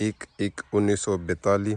1/1/1942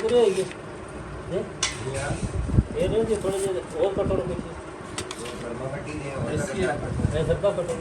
پورے ہوئی یہ نہیں جی تھوڑے جی اور کٹو کچھ سرکا کٹو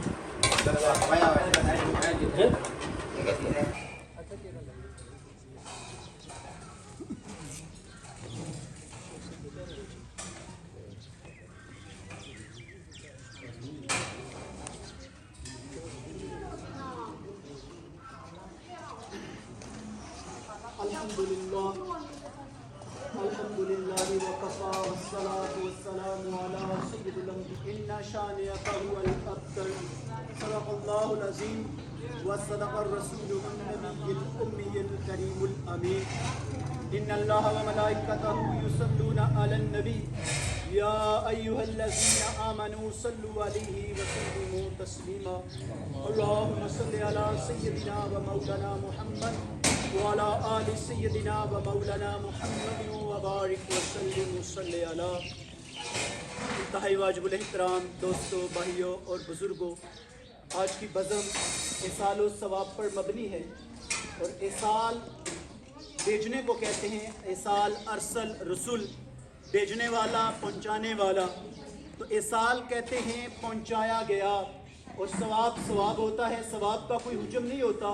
الحمد لله وكفى والصلاة والسلام على سيد الأنبياء إن شانئك هو الأبتر صدق الله العظيم وصدق الرسول النبي الأمي الكريم الأمين إن الله وملائكته يصلون على النبي يا أيها الذين آمنوا صلوا عليه وسلموا تسليما اللهم صل على سيدنا ومولانا محمد وعلى آل سيدنا ومولانا محمد وبارك وسلم وصلی علی. انتہائی واجب الاحترام دوستوں، بھائیوں اور بزرگوں، آج کی بزم اصال و ثواب پر مبنی ہے، اور اصال بھیجنے کو کہتے ہیں. اصال ارسل رسول، بھیجنے والا، پہنچانے والا. تو اصال کہتے ہیں پہنچایا گیا، اور ثواب ثواب ہوتا ہے، ثواب کا کوئی حجم نہیں ہوتا.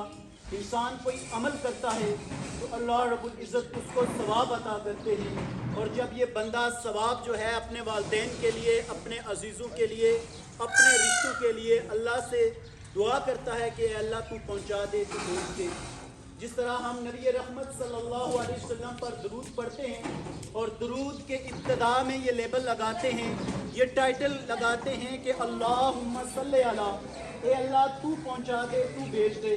انسان کوئی عمل کرتا ہے تو اللہ رب العزت اس کو ثواب عطا کرتے ہیں، اور جب یہ بندہ ثواب جو ہے اپنے والدین کے لیے، اپنے عزیزوں کے لیے، اپنے رشتوں کے لیے اللہ سے دعا کرتا ہے کہ اے اللہ تو پہنچا دے، تو بھیج دے. جس طرح ہم نبی رحمت صلی اللہ علیہ وسلم پر درود پڑھتے ہیں، اور درود کے ابتدا میں یہ لیبل لگاتے ہیں، یہ ٹائٹل لگاتے ہیں کہ اللہم صلی علی، اے اللہ تو پہنچا دے، تو بھیج دے.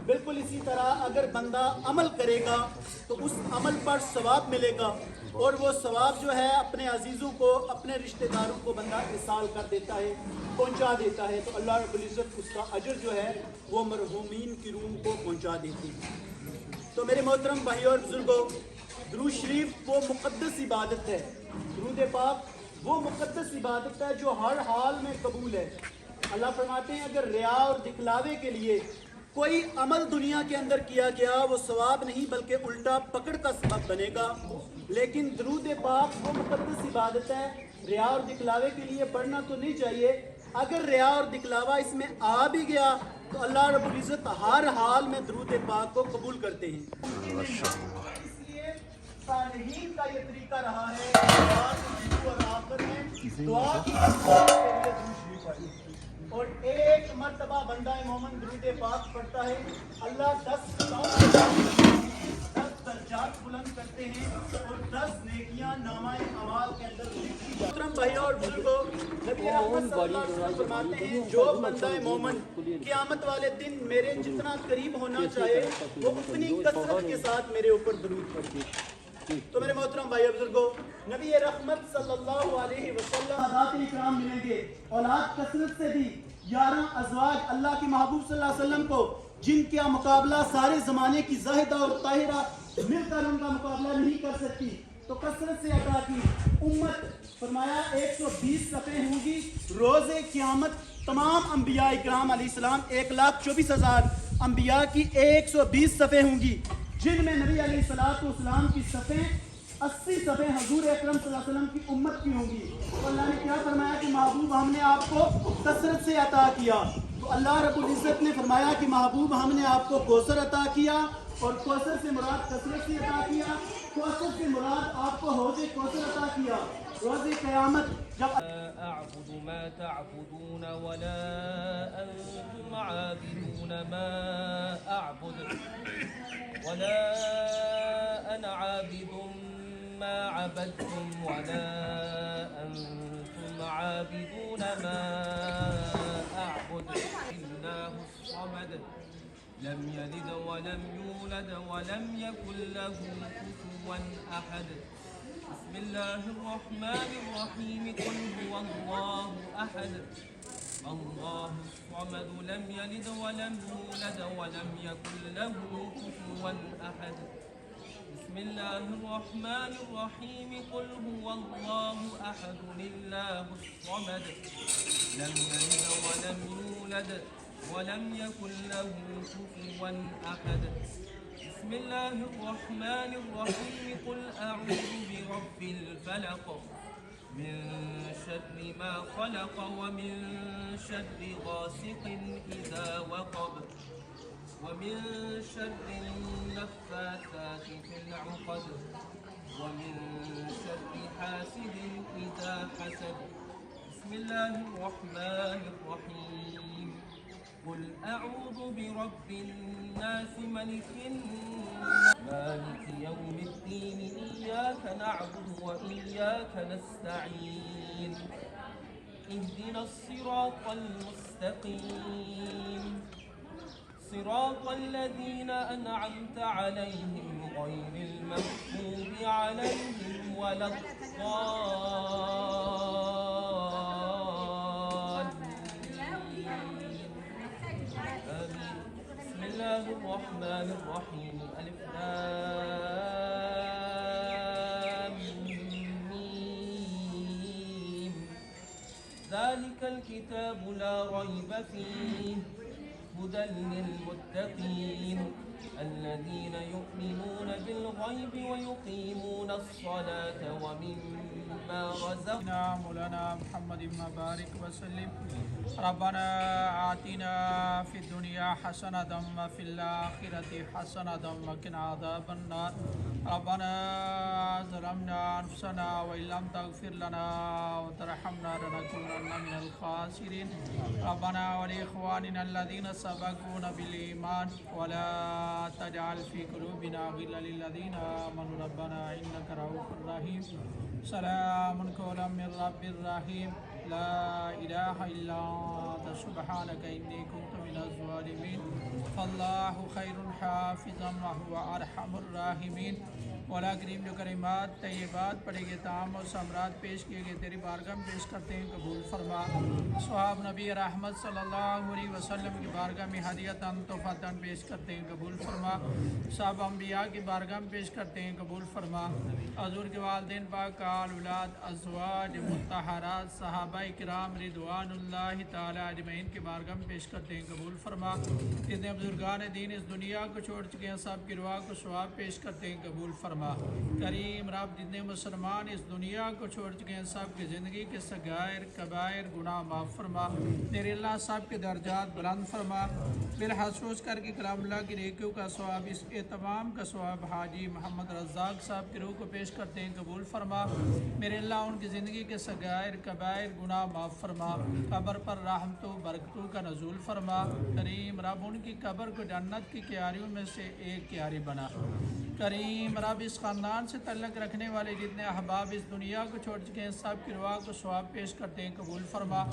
بالکل اسی طرح اگر بندہ عمل کرے گا تو اس عمل پر ثواب ملے گا، اور وہ ثواب جو ہے اپنے عزیزوں کو، اپنے رشتہ داروں کو بندہ اصال کر دیتا ہے، پہنچا دیتا ہے، تو اللہ رب العزت اس کا اجر جو ہے وہ مرحومین کی روح کو پہنچا دیتے ہیں. تو میرے محترم بھائیوں اور بزرگوں، درود شریف وہ مقدس عبادت ہے، درود پاک وہ مقدس عبادت ہے جو ہر حال میں قبول ہے. اللہ فرماتے ہیں اگر ریا اور دکھلاوے کے لیے کوئی عمل دنیا کے اندر کیا گیا وہ ثواب نہیں بلکہ الٹا پکڑ کا سبب بنے گا. لیکن درود پاک وہ مقدس عبادت ہے، ریا اور دکھلاوے کے لیے پڑھنا تو نہیں چاہیے. اگر ریا اور دکھلاوا اس میں آ بھی گیا تو اللہ رب العزت ہر حال میں درود پاک کو قبول کرتے ہیں. اس لیے صالحین کا یہ طریقہ رہا ہے اور آخر میں دعا کی اور ایک مرتبہ بندہ مومن درود پاک پڑھتا ہے، اللہ 10 درجات بلند کرتے ہیں اور 10 نیکیاں نامہ اعمال کے اندر لکھی جاتی ہیں. محترم بھائیوں اور بزرگوں، نبی احمد صلی اللہ علیہ وسلم فرماتے ہیں جو بندہ مومن قیامت والے دن میرے جتنا قریب ہونا چاہے وہ اتنی کثرت کے ساتھ میرے اوپر درود پڑھے. تو میرے محترم بھائی بزرگوں، نبی رحمت صلی اللہ علیہ وسلم ذات اکرام ملیں گے اولاد کثرت سے بھی. 11 ازواج اللہ کے محبوب صلی اللہ علیہ وسلم کو، جن کا مقابلہ سارے زمانے کی زاہدہ اور طاہرہ مل کر ان کا مقابلہ نہیں کر سکتی، تو کثرت سے عطا کی. امت فرمایا 120 صفحے ہوں گی روز قیامت. تمام انبیاء اکرام علیہ السلام 1,24,000 انبیاء کی 120 صفحے ہوں گی، جن میں نبی علیہ السلام کی صفحیں 80 صفحے حضور اکرم صلی اللہ علیہ وسلم کی امت کی ہوں گی. تو اللہ نے کیا فرمایا کہ محبوب ہم نے آپ کو کثرت سے عطا کیا. تو اللہ رب العزت نے فرمایا کہ محبوب ہم نے آپ کو کوثر عطا کیا، اور کوثر سے مراد کثرت سے عطا کیا، کوثر سے مراد آپ کو حوض کوثر عطا کیا. روز قیامت جب أعبد ما تعبدون ولا أنتم عابدون ما أعبد ولا أنا عابد ما عبدتم ولا أنتم عابدون ما أعبد. الله الصمد لم يلد ولم يولد ولم يكن له كفوا أحد. بسم الله الرحمن الرحيم قل هو الله أحد الله الصمد لم يلد ولم يولد ولم يكن له كفوا أحد. بسم الله الرحمن الرحيم قل هو الله أحد الله الصمد لم يلد ولم يولد ولم يكن له كفوا أحد. بسم الله الرحمن الرحيم. قل أعوذ برب الفلق من شر ما خلق ومن شر غاسق إذا وقب ومن شر النفاثات في العقد ومن شر حاسد إذا حسد. بسم الله الرحمن الرحيم. قل أعوذ برب الناس ملك الناس مالك يوم الدين. إياك نعبد وإياك نستعين. اهدنا الصراط المستقيم صراط الذين أنعمت عليهم غير المغضوب عليهم ولا الضالين. آمين. بسم الله الرحمن الرحيم. ألف لام ميم. ذلك الكتاب لا ريب فيه هدى للمتقين الذين يؤمنون بالغيب ويقيمون الصلاة ومما رزقناهم. مولانا محمد مبارك وسلم. ربنا آتنا في الدنيا حسنة وفي الآخرة حسنة وقنا عذاب النار. ربنا ظلمنا أنفسنا وإن لم تغفر لنا وترحمنا لنكونن من الخاسرين. ربنا ولإخواننا الذين سبقونا بالإيمان ولا تجعل في قلوبنا غلا للذين آمنوا ربنا إنك رؤوف رحيم. سلام قولا من رب الرحيم. لا إله إلا أنت سبحانك إني كنت من الظالمين. فالله خير حافظا وهو أرحم الراحمين. مولا کریم جو کلمات طیبات پڑھے گئے تمام و ثمرات پیش کیے گئے تیری بارگاہ میں پیش کرتے ہیں، قبول فرما. صحاب نبی رحمت صلی اللہ علیہ وسلم کی بارگاہ میں ہدیتاً تحفتاً پیش کرتے ہیں، قبول فرما. صحاب انبیاء کی بارگاہ میں پیش کرتے ہیں، قبول فرما. حضور کے والدین پاک، آل اولاد، ازواج مطہرات، صحابہ کرام رضوان اللہ تعالی اجمعین کی بارگاہ میں پیش کرتے ہیں، قبول فرما. جتنے بزرگان دین اس دنیا کو چھوڑ چکے ہیں سب کی روا کو ثواب پیش کرتے ہیں، قبول فرما. کریم رب جتنے مسلمان اس دنیا کو چھوڑ چکے ہیں سب کی زندگی کے صغائر کبائر گناہ معاف فرما. میرے اللہ سب کے درجات بلند فرما. بالخصوص کر کے کلام اللہ کی نیکیوں کا ثواب، اس اہتمام کا ثواب حاجی محمد رزاق صاحب کی روح کو پیش کرتے ہیں، قبول فرما. میرے اللہ ان کی زندگی کے صغائر کبائر گناہ معاف فرما. قبر پر رحمتوں برکتوں کا نزول فرما. کریم رب ان کی قبر کو جنت کی کیاریوں میں سے ایک کیاری بنا. کریم رب اس خاندان سے تعلق رکھنے والے جتنے احباب اس دنیا کو چھوڑ چکے ہیں سب کی روا کو ثواب پیش کرتے ہیں، قبول فرما.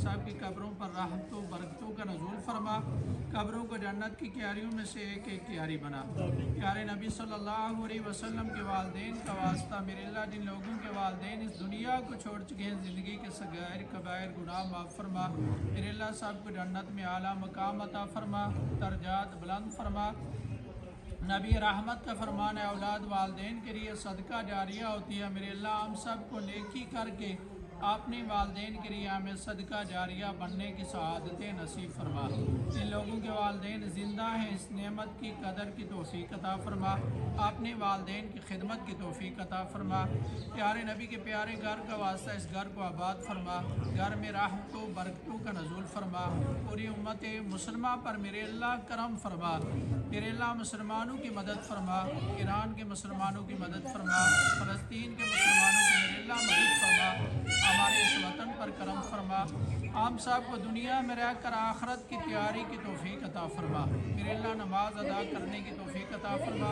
سب کی قبروں پر رحمتوں برکتوں کا نزول فرما. قبروں کو جنت کی کیاریوں میں سے ایک ایک کیاری بنا. پیارے نبی صلی اللہ علیہ وسلم کے والدین کا واسطہ میرے اللہ جن لوگوں کے والدین اس دنیا کو چھوڑ چکے ہیں زندگی کے صغائر کبائر گناہ معاف فرما. میرے اللہ صاحب کو جنت میں اعلیٰ مقام عطا فرما، درجات بلند فرما. نبی رحمت کا فرمان ہے اولاد والدین کے لیے صدقہ جاریہ ہوتی ہے. میرے اللہ ہم سب کو نیکی کر کے اپنے والدین کے لیے ہمیں صدقہ جاریہ بننے کی سعادتیں نصیب فرما. جن لوگوں کے والدین زندہ ہیں اس نعمت کی قدر کی توفیق عطا فرما. اپنے والدین کی خدمت کی توفیق عطا فرما. پیارے نبی کے پیارے گھر کا واسطہ اس گھر کو آباد فرما. گھر میں رحمتوں برکتوں کا نزول فرما. پوری امت مسلمہ پر میرے اللہ کرم فرما. میرے اللہ مسلمانوں کی مدد فرما. ایران کے مسلمانوں کی مدد فرما. فلسطین کے مسلمانوں کی میرے اللہ مدد فرما. ہمارے اس وطن پر کرم فرما. ہم سب کو دنیا میں رہ کر آخرت کی تیاری کی توفیق عطا فرما. میرے اللہ نماز ادا کرنے کی توفیق عطا فرما.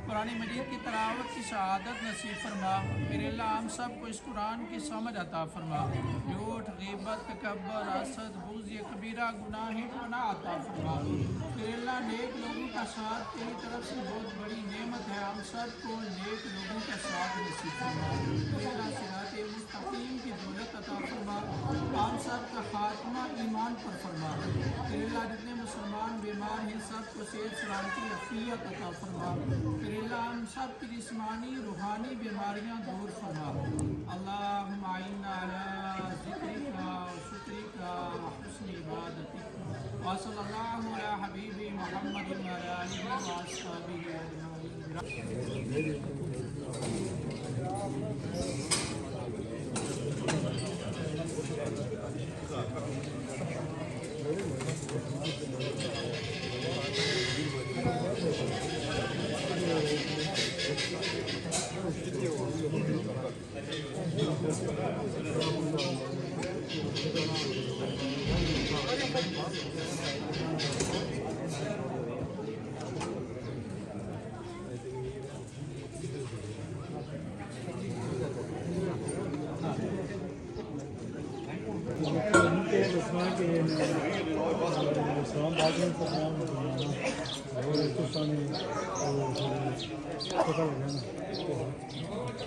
قرآن مجید کی تلاوت کی سعادت نصیب فرما. میرے اللہ ہم سب کو اس قرآن کی سمجھ عطا فرما. جھوٹ غیبت تکبر حسد بغض یہ کبیرہ گناہ پناہ عطا فرما. میرے اللہ نیک لوگوں کا ساتھ تیری طرف سے بہت بڑی نعمت ہے. ہم سب کو نیک لوگوں کا ساتھ نصیب فرما. میرے اللہ صراط مستقیم کی دولت عطا فرما. ہم سب کا خاتمہ ایمان پر فرما. میرے اللہ جتنے مسلمان بیمار ہیں سب کو صحت سلامتی عافیت عطا فرما. میرے اللہ ہم سب کی جسمانی روحانی بیماریاں دور فرما. اللہم اعنا علی ذکرک و شکرک و حسن عبادتک. وصلی اللہ علی حبیبی محمد وعلی آلہ وصحبہ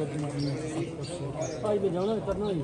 اجمعین. ਭਾਈ ਵੀ ਜਾਣਾ ਕਰਨਾ ਹੀ